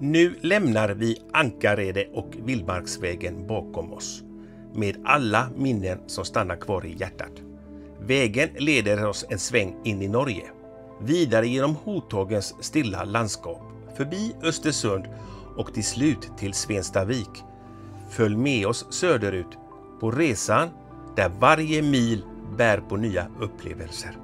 Nu lämnar vi Ankarede och Vildmarksvägen bakom oss, med alla minnen som stannar kvar i hjärtat. Vägen leder oss en sväng in i Norge, vidare genom Hothagens stilla landskap, förbi Östersund och till slut till Svenstavik. Följ med oss söderut på resan där varje mil bär på nya upplevelser.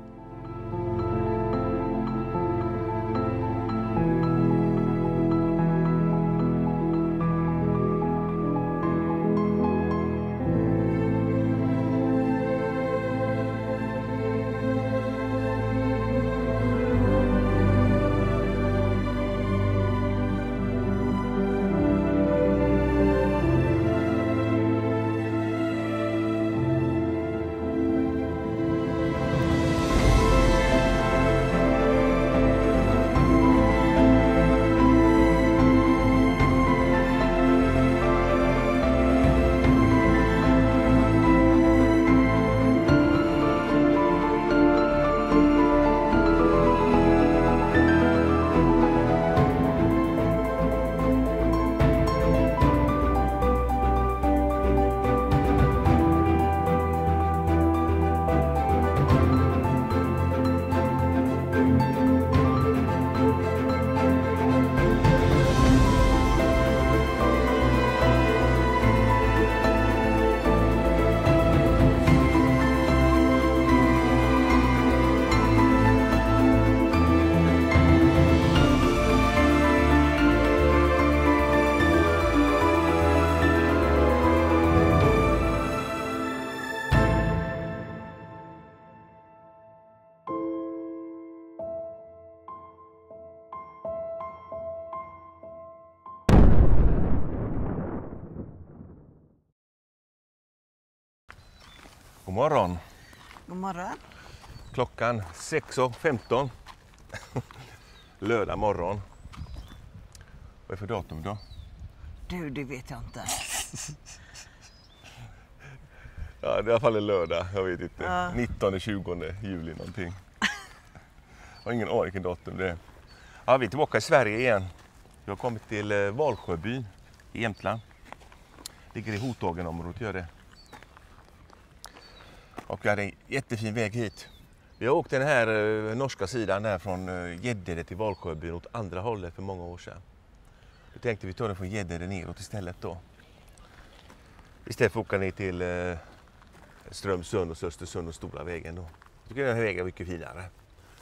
God morgon. God morgon. Klockan 6:15. Lördag morgon. Vad är för datum då? Du, det vet jag inte. Ja, det är i alla fall en lördag. Jag vet inte. Ja. 19-20 juli någonting. Jag har ingen aning vilken datum det är. Ja, vi är tillbaka i Sverige igen. Vi har kommit till Valsjöbyn i Jämtland. Ligger i Hothagenområdet, gör det. Och vi hade en jättefin väg hit. Vi har åkt den här norska sidan där från Gäddede till Valsjöbyn åt andra hållet för många år sedan. Då tänkte vi ta den från Gäddede neråt istället då. Istället för att åka ner till Strömsund och Östersund och stora vägen då. Jag tycker den här vägen är mycket finare.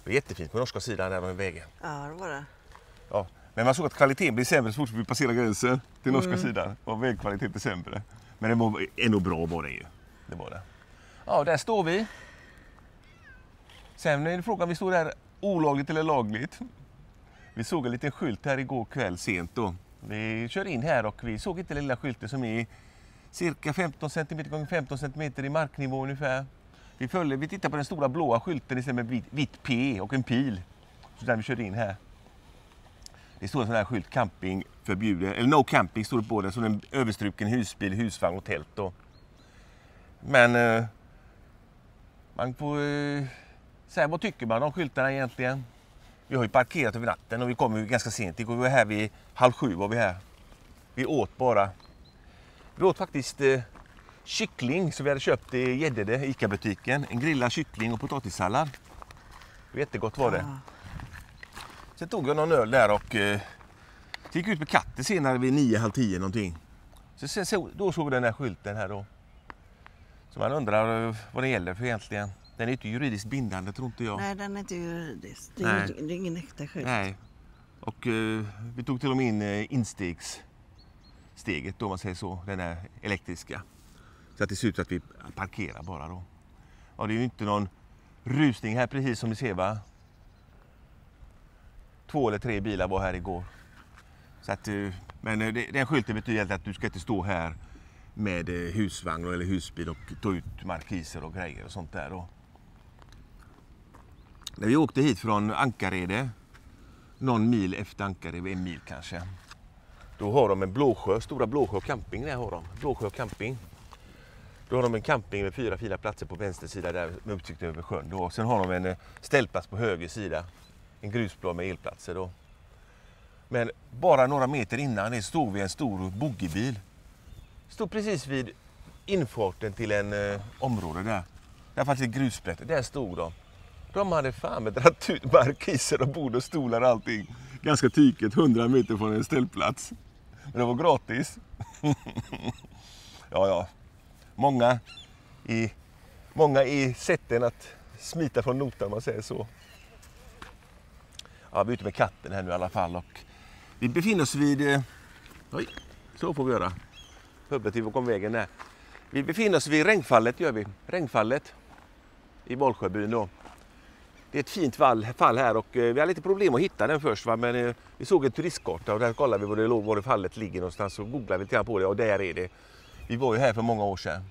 Det är jättefint på norska sidan där med vägen. Ja, det var det. Ja, men man såg att kvaliteten blir sämre så fort vi passerar gränsen till norska sidan. Och vägkvaliteten blir sämre. Men det var ändå bra var det ju. Det var det. Ja, där står vi. Sen är det frågan, vi står där olagligt eller lagligt. Vi såg en liten skylt här igår kväll sent då. Vi kör in här och vi såg inte den lilla skylten som är cirka 15 cm x 15 cm i marknivå ungefär. Vi tittar på den stora blåa skylten istället med vitt P och en pil. Så där vi kör in här. Det står en sån här skylt, camping förbjuden, eller no camping står det på den, så en överstruken husbil, husvagn och tält då. Men man får säga, vad tycker man om skyltarna egentligen? Vi har ju parkerat över natten och vi kommer ganska sent. Vi var här vid 6:30 var vi här. Vi åt bara. Vi åt faktiskt kyckling som vi hade köpt i Gäddede, Ica-butiken. En grillad kyckling och potatissallad. Jättegott var det. Ja. Sen tog jag någon öl där och gick ut med katten senare vid 9:30 någonting. Då såg vi den här skylten här då. Så man undrar vad det gäller för egentligen. Den är inte juridiskt bindande, tror inte jag. Nej, den är inte juridisk. Det är ingen äkta skylt. Nej. Och vi tog till och med in insteget då, man säger så. Den är elektriska. Så att det ser ut att vi parkerar bara då. Ja, det är ju inte någon rusning här precis som ni ser, va? 2 eller 3 bilar var här igår. Så att, men den skylten betyder att du ska inte stå här med husvagn eller husbil och ta ut markiser och grejer och sånt där då. När vi åkte hit från Ankarede, någon mil efter Ankarede, 1 mil kanske, då har de en Blåsjö, stora Blåsjö camping där har de. Blåsjö camping. Då har de en camping med 4 fina platser på vänster sida där med utsikt över sjön då. Sen har de en ställplats på höger sida, en grusplan med elplatser då. Men bara några meter innan det stod vi en stor boogiebil. Stod precis vid infarten till en område där. Där fanns ett grussprätt. Där stod de. De hade fan med dratt ut markiser och bord och stolar och allting. Ganska tyket, 100 meter från en ställplats. Men det var gratis. Ja. Många i sätten att smita från notan, man säger så. Ja, vi är ute med katten här nu i alla fall. Och vi befinner oss vid... Oj, så får vi göra. Huvudet till bakom vägen där. Vi befinner oss vid Regnfallet, gör vi. Regnfallet i Valsjöbyn då. Det är ett fint fall här och vi har lite problem att hitta den först. Va? Men vi såg en turistkarta och där kollade vi var fallet ligger någonstans och googlade vi lite grann på det och där är det. Vi var ju här för många år sedan.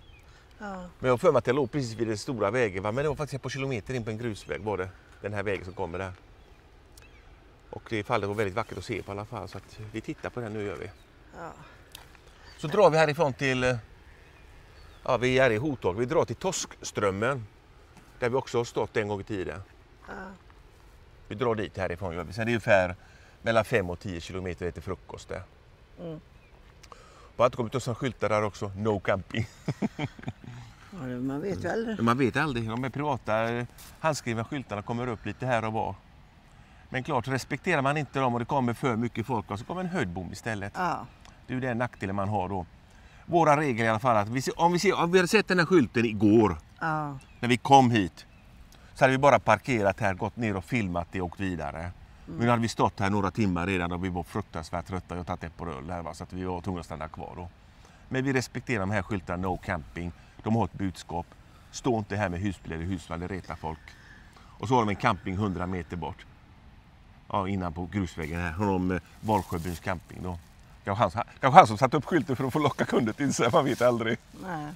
Ja. Men jag har för mig att jag låg precis vid den stora vägen. Va? Men det var faktiskt ett par kilometer in på en grusväg var det. Den här vägen som kommer där. Och det fallet var väldigt vackert att se på alla fall så att vi tittar på den nu gör vi. Ja. Så drar vi härifrån till... Ja, vi är i Hotag. Vi drar till Toskströmmen. Där vi också har stått en gång i tiden. Ja. Vi drar dit härifrån gör vi. Sen är det ungefär mellan 5 och 10 kilometer till frukost där. Mm. Och att det kommit upp som skyltar där också. No camping. Ja, man vet ju aldrig. Man vet aldrig. De är privata handskrivna skyltarna kommer upp lite här och var. Men klart, respekterar man inte dem och det kommer för mycket folk och så kommer en höjdbom istället. Ja. Det är ju den nackdelen man har då. Våra regler i alla fall att om vi hade sett den här skylten igår när vi kom hit så hade vi bara parkerat här, gått ner och filmat det och åkt vidare. Men nu hade vi stått här några timmar redan och vi var fruktansvärt trötta och tagit ett på öl här, så att vi var tvungna att stanna kvar då. Men vi respekterar de här skyltarna, no camping. De har ett budskap. Stå inte här med husbil eller husvagn, det retar folk. Och så har de en camping 100 meter bort. Ja, innan på grusvägen här har de Valsjöbyns camping då. Kanske han som satt upp skylten för att få locka kunder till sig, man vet aldrig. Nej.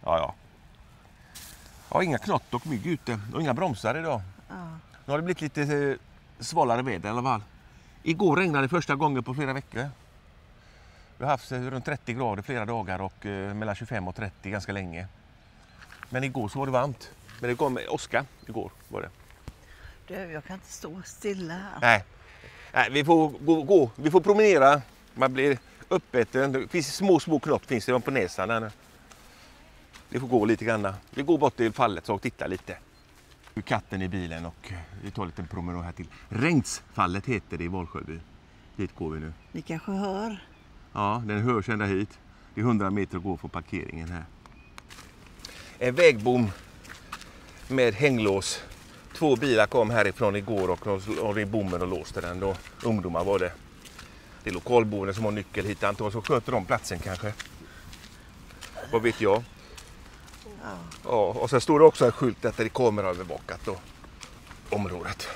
Ja. Ja, inga knott och mygg ute och inga bromsar idag. Ja. Nu har det blivit lite svalare väder i alla fall. Igår regnade det första gången på flera veckor. Vi har haft runt 30 grader flera dagar och mellan 25 och 30 ganska länge. Men igår så var det varmt. Men det kom med åska igår var det. Du, jag kan inte stå stilla. Nej, vi får gå. Vi får promenera. Man blir uppäten. Det finns små knott finns det på näsan. Där. Vi får gå lite grann. Vi går bort till fallet och tittar lite. Katten i bilen och vi tar en liten promenad här till. Regnsfallet heter det i Valsjöby. Dit går vi nu. Ni kanske hör? Ja, den hörs ända hit. Det är 100 meter att gå från parkeringen här. En vägbom med hänglås. 2 bilar kom härifrån igår och i bommen och låste den då. Ungdomar var det. Det är lokalboende som har nyckel hit. Antagligen så sköter de platsen kanske. Vad vet jag. Ja, och sen står det också en skylt att det är kameraövervakat då. Området.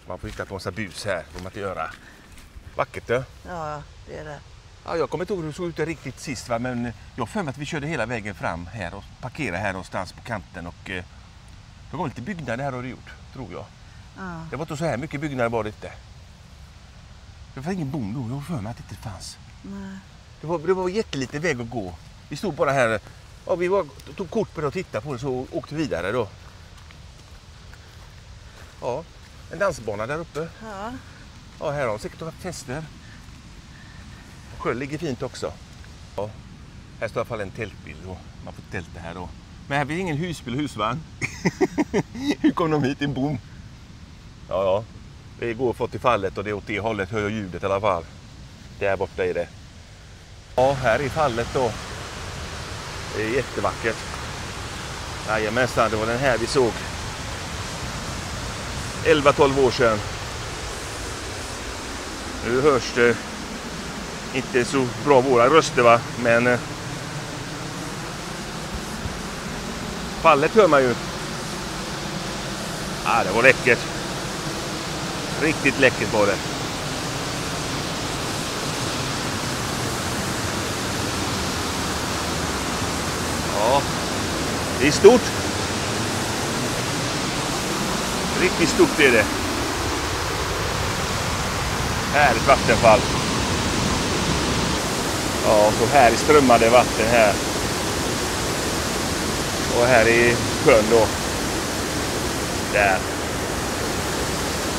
Man får hitta på en sån bus här. Får man inte göra. Vackert det. Ja, det är det. Ja, jag kommer inte ihåg hur det såg ut riktigt sist. Va? Men jag för mig att vi körde hela vägen fram här och parkerade här någonstans på kanten. Och det var lite byggnader här har det gjort, tror jag. Ja. Det var inte så här mycket byggnader var det inte. Det var ingen bom då, jag för mig att det inte fanns. Nej. Det var jättelite väg att gå. Vi stod bara här och vi tog kort på det och tittade på det så åkte vi vidare då. Ja, en dansbana där uppe. Ja. Ja, här har de säkert haft fester. Sjön ligger fint också. Ja, här står i alla fall en tältbild och man får tälta här då. Men här finns ingen husbil och husvagn. Hur kom de hit i en bom? Ja. Vi går fått till fallet och det är åt det hållet hör ljudet i alla fall. Där borta är det. Ja, här är fallet då. Det är jättevackert. Jajamensan, det var den här vi såg. 11-12 år sedan. Nu hörs det inte så bra våra röster va, men fallet hör man ju. Det var läckert. Riktigt läckert var det. Ja, det är stort. Riktigt stort är det. Härligt vattenfall. Ja, så här är strömmade vatten här. Och här är sjön då. Där.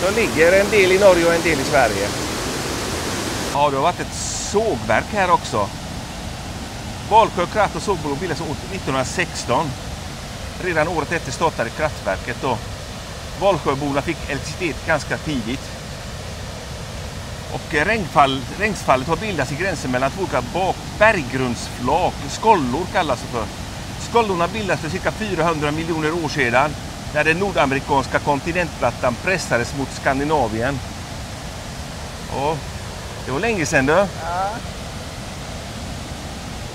De ligger en del i Norge och en del i Sverige. Ja, det har varit ett sågverk här också. Valsjö kraft- och sågbolag bildades år 1916. Redan året efter startade kraftverket då. Valsjöborna fick elektricitet ganska tidigt. Och regnsfallet har bildats i gränsen mellan två olika berggrundsflak. Skollor kallas det för. Skollorna bildades för cirka 400 miljoner år sedan när den nordamerikanska kontinentplattan pressades mot Skandinavien. Ja, det var länge sedan då. Ja.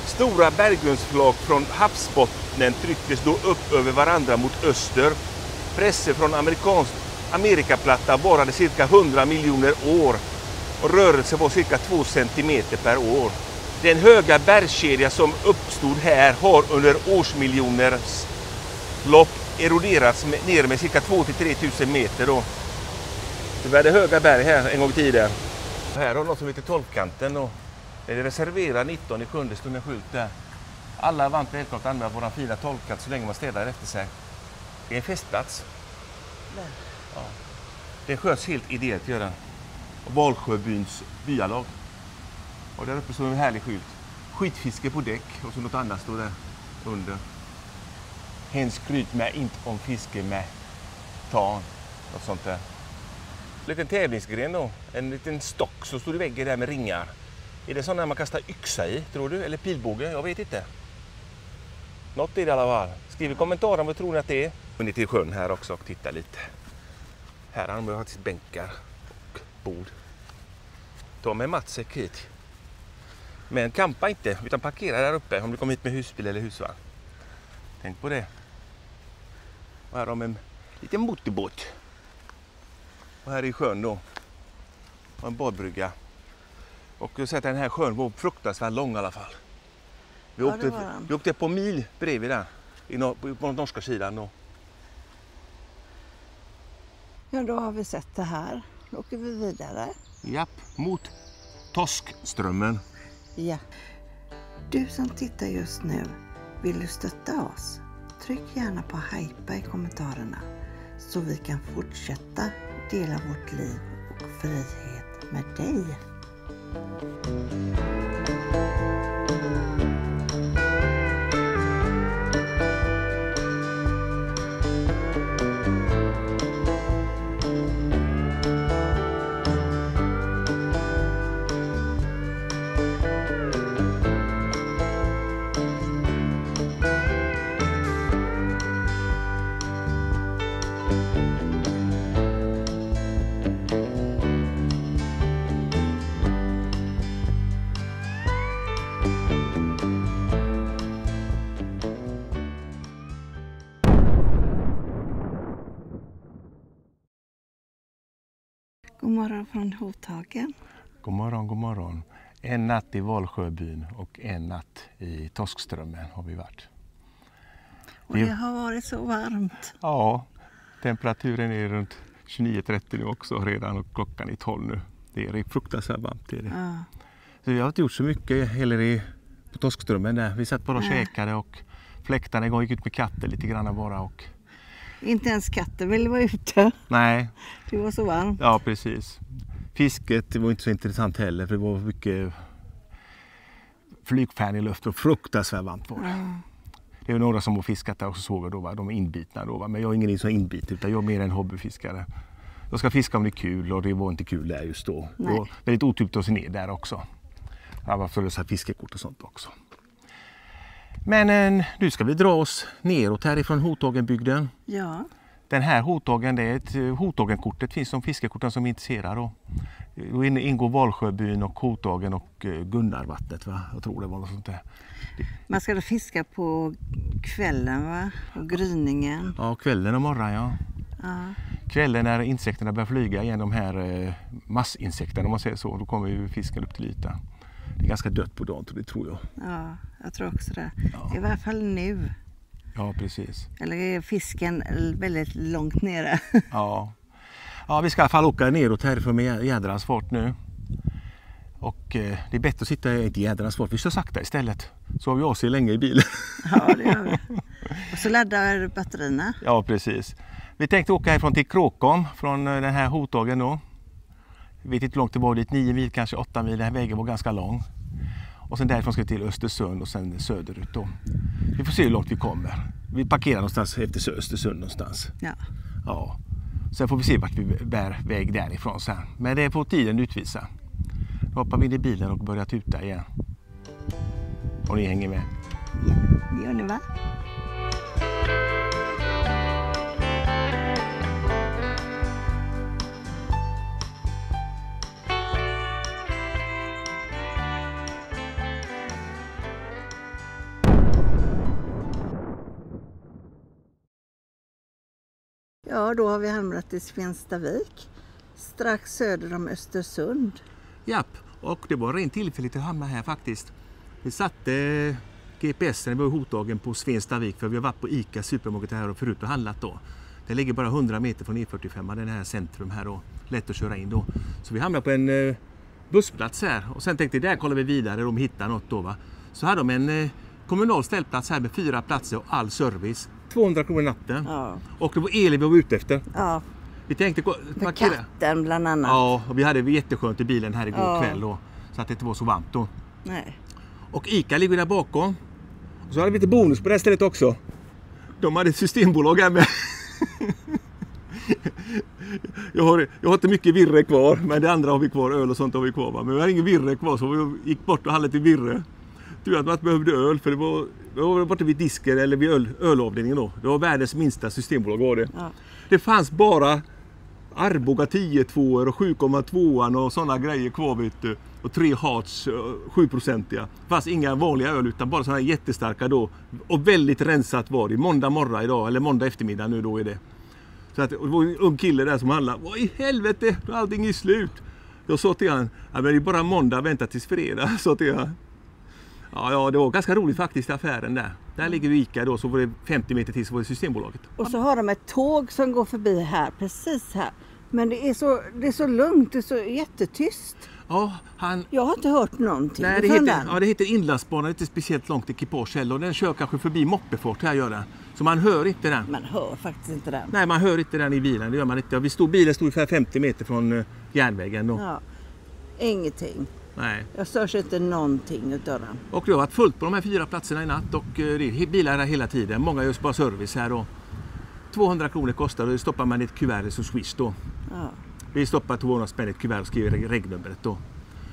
Stora berggrundsflak från havsbottnen trycktes då upp över varandra mot öster. Presser från Amerikaplatta varade cirka 100 miljoner år och rörelse var cirka 2 centimeter per år. Den höga bergskedja som uppstod här har under årsmiljoners lopp eroderats ner med cirka 2-3 tusen meter. Då. Det var det höga berg här en gång i tiden. Här har något som heter Tolvkanten. Och det är reserverat 19/7 stund en skylt där. Alla är varmt välkomna att använda våran fina Tolvkant så länge man städar efter sig. Det är en festplats. Där. Ja. Det sköts helt ideellt, gör den. Valsjöbyns byalag. Och där uppe står en härlig skylt. Skitfiske på däck och så något annat står där under. Hen skryt med inte om fiske med tan. Något sånt där. En liten tävlingsgren då. En liten stock som står i väggen där med ringar. Är det sån där man kastar yxa i, tror du? Eller pilbåge? Jag vet inte. Något är det i alla fall. Skriv i kommentaren vad tror ni att det är. Och ner till sjön här också och titta lite. Här har de faktiskt bänkar och bord. Ta med matsäck hit. Men kampa inte, utan parkera där uppe om du kommer hit med husbil eller husvagn. Tänk på det. Och här har de en liten motorbåt. Och här är sjön då. Och en badbrygga. Och jag säger att den här sjön var fruktansvärt lång i alla fall. Vi åkte på mil bredvid där. På den norska sidan då. Ja, då har vi sett det här. Då åker vi vidare. Japp, mot Toskströmmen. Ja. Du som tittar just nu, vill du stötta oss? Tryck gärna på hypa i kommentarerna så vi kan fortsätta dela vårt liv och frihet med dig. God morgon från Hovtagen. God morgon, god morgon. En natt i Valsjöbyn och en natt i Toskströmmen har vi varit. Och det har varit så varmt. Ja, temperaturen är runt 29-30 nu också redan och klockan är 12 nu. Det är fruktansvärt varmt. Det är det. Ja. Så vi har inte gjort så mycket heller på Toskströmmen där. Vi satt bara och käkade och fläktarna gick ut med katter lite grann bara. Och... Inte ens katten ville vara ute. Nej. Det var så varmt. Ja, precis. Fisket var inte så intressant heller för det var mycket flygfärg i luften och fruktansvärt varmt var det. Ja. Det är några som har fiskat där och såg då, va? De är inbitna då, va? Men jag är ingen som är inbit utan jag är mer en hobbyfiskare. Jag ska fiska om det är kul och det var inte kul där just då. Det var väldigt otypigt att se ner där också. Jag var för att fiskekort och sånt också. Men nu ska vi dra oss neråt härifrån Hovtagenbygden. Ja. Den här Hovtagen, det är ett Hovtagenkortet, finns som fiskekorten som är intresserade då. Då ingår Valsjöbyn och Hovtagen och Gunnarvattnet, va? Jag tror det var något sånt där. Man ska då fiska på kvällen, va? Och gryningen. Ja, kvällen och morgonen, ja. Ja. Kvällen när insekterna börjar flyga igen, de här massinsekterna om man säger så, då kommer ju fisken upp till ytan. Det är ganska dött på dagen, det tror jag. Ja, jag tror också det. Ja. I varje fall nu. Ja, precis. Eller är fisken väldigt långt nere? Ja. Ja, vi ska i alla fall åka neråt härifrån med jädrans fart nu. Och det är bättre att sitta i jädrans fart. Vi kör sakta istället. Så har vi AC länge i bilen. Ja, det gör vi. Och så laddar batterierna. Ja, precis. Vi tänkte åka härifrån till Kråkom från den här Hotagen då. Jag vet inte hur långt det var dit, 9 mil, kanske 8 mil. Den här vägen var ganska lång. Och sen därifrån ska vi till Östersund och sen söderut då. Vi får se hur långt vi kommer. Vi parkerar någonstans efter Östersund någonstans. Ja. Sen får vi se vart vi bär väg därifrån sen. Men det får tiden utvisa. Då hoppar vi in i bilen och börjar tuta igen. Och ni hänger med. Ja, det gör ni va? Ja, då har vi hamnat i Svenstavik, strax söder om Östersund. Japp, och det var rent tillfälligt att hamna här faktiskt. Vi satte GPSen, vi var i Hotagen på Svenstavik för vi har varit på ICA Supermarket här och förut och handlat då. Det ligger bara 100 meter från E45, den här centrum här då, lätt att köra in då. Så vi hamnade på en bussplats här och sen tänkte jag där kollar vi vidare om vi hittar något då va. Så hade de en kommunal ställplats här med 4 platser och all service. 200 kronor natten. Ja. Och det var el vi var ute efter. Ja. Vi tänkte med katten bland annat. Ja, och vi hade jätteskönt i bilen här igår kväll då, så att det inte var så varmt då. Nej. Och ICA ligger där bakom. Och så hade vi lite bonus på det här stället också. De hade ett systembolag här med. Jag har inte mycket virre kvar, men det andra har vi kvar, öl och sånt har vi kvar. Va? Men vi har ingen virre kvar så vi gick bort och handlade till virre. Tur att man inte behövde öl för det var borta vid disken eller vid ölavdelningen då. Det var världens minsta systembolag var det. Ja. Det fanns bara Arboga 10-2 och 7,2 och sådana grejer kvar vet du. Och 3 Hearts 7-procentiga. Det fanns inga vanliga öl utan bara sådana jättestarka då. Och väldigt rensat var det. Måndag morgon idag eller måndag eftermiddag nu då är det. Så att, och det var en ung kille där som handlade. Vad i helvete, allting är slut. Jag sa till han, ja, men det är bara måndag, vänta tills fredag. Så till han. Ja, det var ganska roligt faktiskt i affären där. Där ligger ICA då, så var det 50 meter till så var det Systembolaget. Och så har de ett tåg som går förbi här, precis här. Men det är så lugnt, det är så jättetyst. Ja, jag har inte hört någonting. Nej, det heter Inlandsbanan, det är inte speciellt långt ekipage heller. Och den kör kanske förbi moppefart här gör den. Så man hör inte den. Man hör faktiskt inte den. Nej, man hör inte den i bilen, det gör man inte. Bilen stod ungefär 50 meter från järnvägen då. Ja, ingenting. Nej. Jag störs inte någonting utav den. Och det har varit fullt på de här 4 platserna i natt och det är bilar här hela tiden. Många gör bara service här då. 200 kronor kostar och det stoppar man i ett kuvert så Swish då. Ja. Vi stoppar 200 spänn i ett kuvert och skriver regnumret då.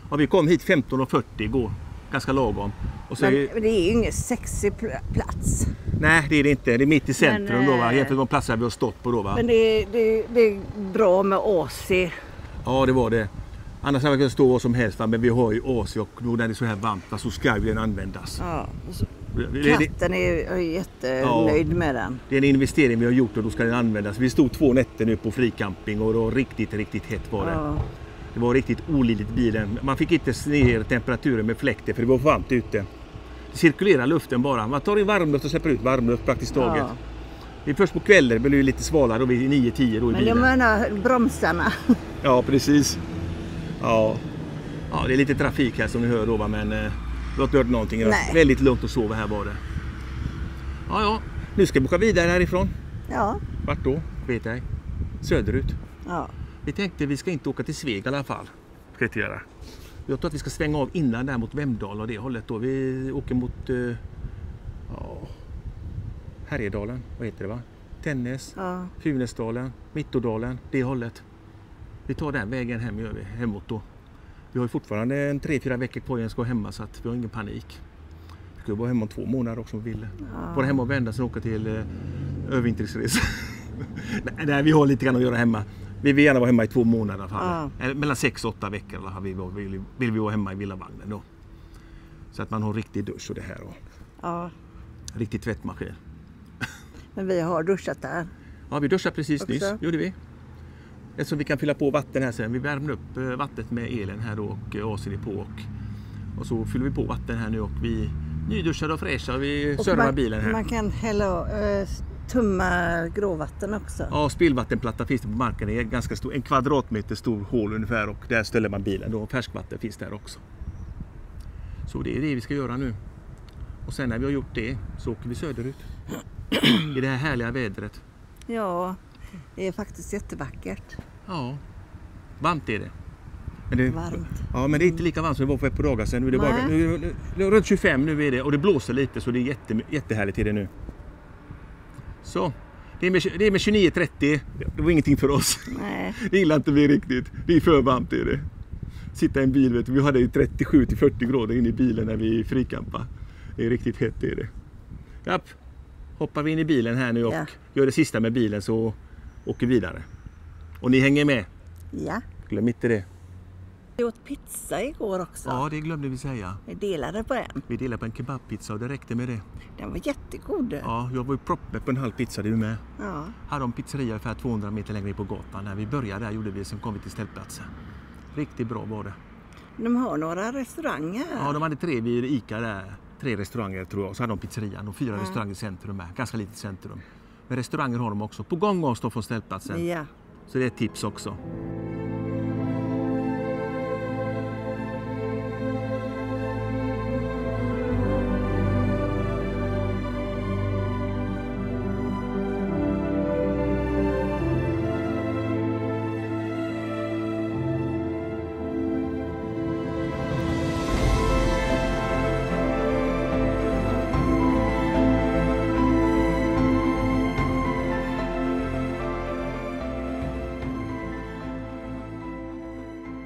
Och vi kom hit 15:40 igår, ganska lagom. Och så men det är ju ingen sexig plats. Nej, det är det inte. Det är mitt i centrum då va, jämfört med de platser vi har stått på då va. Men det är bra med AC. Ja, det var det. Annars kan man stå vad som helst va? Men vi har ju AC och när det är så här varmt va? Så ska den användas. Ja. Katten är jättenöjd med den. Det är en investering vi har gjort och då ska den användas. Vi stod 2 nätter nu på fricamping och då riktigt hett var det. Ja. Det var riktigt olidligt bilen. Man fick inte ner temperaturen med fläkter för det var varmt ute. Det cirkulerar luften bara. Man tar in varmluft och släpper ut varmluft praktiskt taget. Ja. Det är först på kvällen, det blir lite svalare då vid 9-10 då i bilen. Men jag menar bromsarna. Ja, precis. Ja, det är lite trafik här som ni hör då va, men jag har inte hört någonting. Väldigt lugnt att sova här var det. Ja, nu ska vi åka vidare härifrån. Ja. Vart då? Vet jag. Söderut. Ja. Vi tänkte vi ska inte åka till Sveg i alla fall. Ska inte göra. Jag tror att vi ska svänga av innan där mot Vemdal och det hållet då. Vi åker mot Härjedalen, vad heter det va? Tännäs, Funäsdalen, Mittådalen, det hållet. Vi tar den vägen hem gör vi, hemåt då. Vi har ju fortfarande 3-4 veckor kvar innan ska hemma så att vi har ingen panik. Vi ska vara hemma om 2 månader också om vi vill. Vara hemma och vända sen åka till övervintringsresa. Nej, vi har lite grann att göra hemma. Vi vill gärna vara hemma i 2 månader i alla fall. Mellan 6-8 veckor alla vill vi vara hemma i villavagnen då. Så att man har riktig dusch och det här. Och riktig tvättmaskin. Men vi har duschat där. Ja, vi duschade precis nyss, gjorde vi. Eftersom vi kan fylla på vatten här sen. Vi värmer upp vattnet med elen här då och AC'n är på. Och så fyller vi på vatten här nu och vi nyduschade och fräscha och vi servar bilen här. Man kan hälla tumma gråvatten också. Ja, spillvattenplatta finns det på marken. Det är ganska stor, 1 kvadratmeter stor hål ungefär och där ställer man bilen då. Färskvatten finns där också. Så det är det vi ska göra nu. Och sen när vi har gjort det så åker vi söderut. I det här härliga vädret. Ja, Det är faktiskt jättevackert. Ja, varmt är det. Men det Varmt. Ja, men det är inte lika varmt som det var för ett par dagar sedan. Nu är det bara, nu, runt 25 nu är det, och det blåser lite så det är jättehärligt är det nu. Så, det är med 29-30, det var ingenting för oss. Nej. Det gillar inte vi riktigt. Det är för varmt är det. Sitta i en bil, vet du, vi hade 37-40 grader inne i bilen när vi frikampade. Det är riktigt hett är det. Japp, hoppar vi in i bilen här nu och gör det sista med bilen så åker vi vidare. Och ni hänger med. Ja. Glöm inte det. Vi åt pizza igår också. Ja, det glömde vi säga. Vi delade på en. Vi delade på en kebabpizza och det räckte med det. Den var jättegod. Ja, jag var ju proppmätt på en halv pizza, du med. Ja. Hade en pizzeria ungefär 200 meter längre på gatan. När vi började där gjorde vi, sen kom vi till ställplatsen. Riktigt bra var det. De har några restauranger. Ja, de hade 3 vid Ica där. 3 restauranger tror jag. Så hade de pizzerian och 4 restauranger i centrum med. Ganska litet centrum. Men restauranger har de också. På gång att stå från ställplatsen. Ja. Så det är ett tips också.